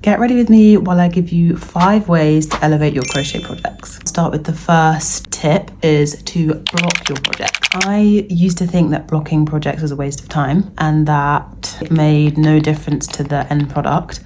Get ready with me while I give you 5 ways to elevate your crochet projects. Start with the first tip is to block your project. I used to think that blocking projects was a waste of time and that it made no difference to the end product,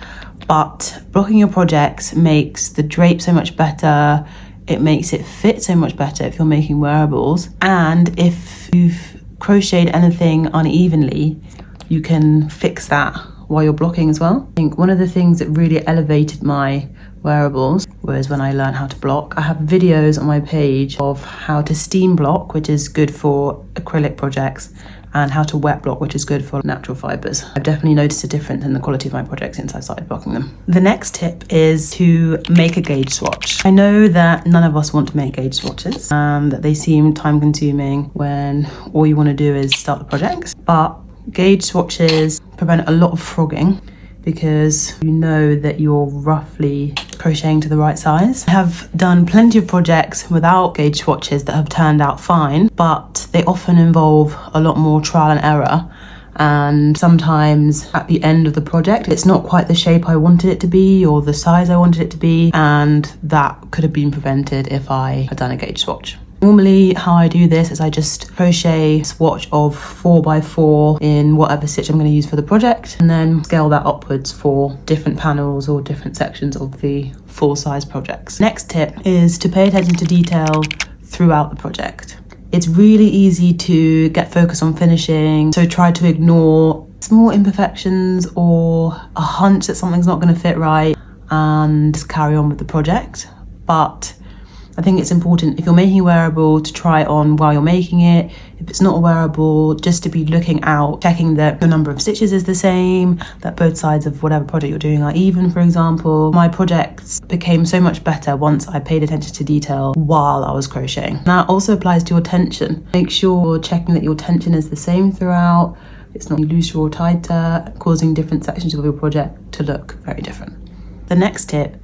but blocking your projects makes the drape so much better. It makes it fit so much better if you're making wearables, and if you've crocheted anything unevenly, you can fix that while you're blocking as well. I think one of the things that really elevated my wearables was when I learned how to block. I have videos on my page of how to steam block, which is good for acrylic projects, and how to wet block, which is good for natural fibers. I've definitely noticed a difference in the quality of my projects since I started blocking them. The next tip is to make a gauge swatch. I know that none of us want to make gauge swatches and that they seem time consuming when all you want to do is start the projects, but gauge swatches prevent a lot of frogging because you know that you're roughly crocheting to the right size. I have done plenty of projects without gauge swatches that have turned out fine, but they often involve a lot more trial and error, and sometimes at the end of the project it's not quite the shape I wanted it to be or the size I wanted it to be, and that could have been prevented if I had done a gauge swatch. Normally how I do this is I just crochet a swatch of 4x4 in whatever stitch I'm going to use for the project, and then scale that upwards for different panels or different sections of the full size projects. Next tip is to pay attention to detail throughout the project. It's really easy to get focused on finishing, so try to ignore small imperfections or a hunch that something's not going to fit right and just carry on with the project. But I think it's important, if you're making a wearable, to try it on while you're making it. If it's not a wearable, just to be looking out, checking that the number of stitches is the same, that both sides of whatever project you're doing are even, for example. My projects became so much better once I paid attention to detail while I was crocheting. That also applies to your tension. Make sure you're checking that your tension is the same throughout. It's not looser or tighter, causing different sections of your project to look very different. The next tip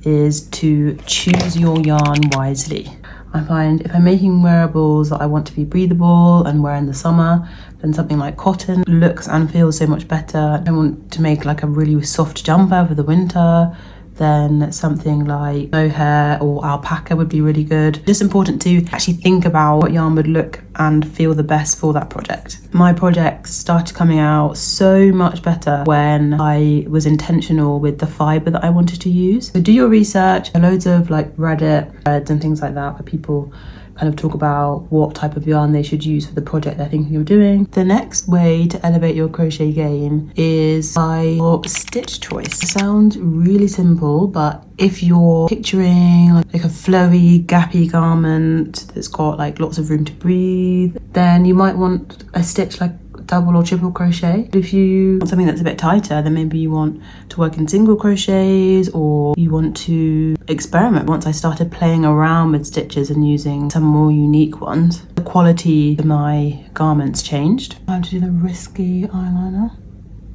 is to choose your yarn wisely. I find if I'm making wearables that I want to be breathable and wear in the summer, then something like cotton looks and feels so much better. I want to make like a really soft jumper for the winter, then something like mohair or alpaca would be really good. Just important to actually think about what yarn would look and feel the best for that project. My projects started coming out so much better when I was intentional with the fibre that I wanted to use. So do your research. There are loads of like Reddit threads and things like that where people kind of talk about what type of yarn they should use for the project they're thinking of doing. The next way to elevate your crochet game is by your stitch choice. It sounds really simple, but if you're picturing like a flowy, gappy garment that's got like lots of room to breathe, then you might want a stitch like double or triple crochet. If you want something that's a bit tighter, then maybe you want to work in single crochets, or you want to experiment. Once I started playing around with stitches and using some more unique ones, the quality of my garments changed. Time to do the risky eyeliner.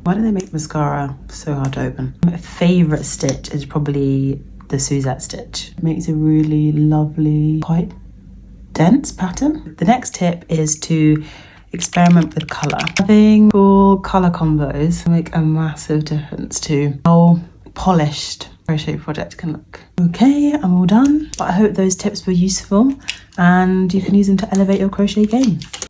Why do they make mascara so hard to open? My favourite stitch is probably the Suzette stitch. It makes a really lovely, quite dense pattern. The next tip is to experiment with colour. Having full colour combos make a massive difference to how polished crochet project can look. Okay, I'm all done. But I hope those tips were useful and you can use them to elevate your crochet game.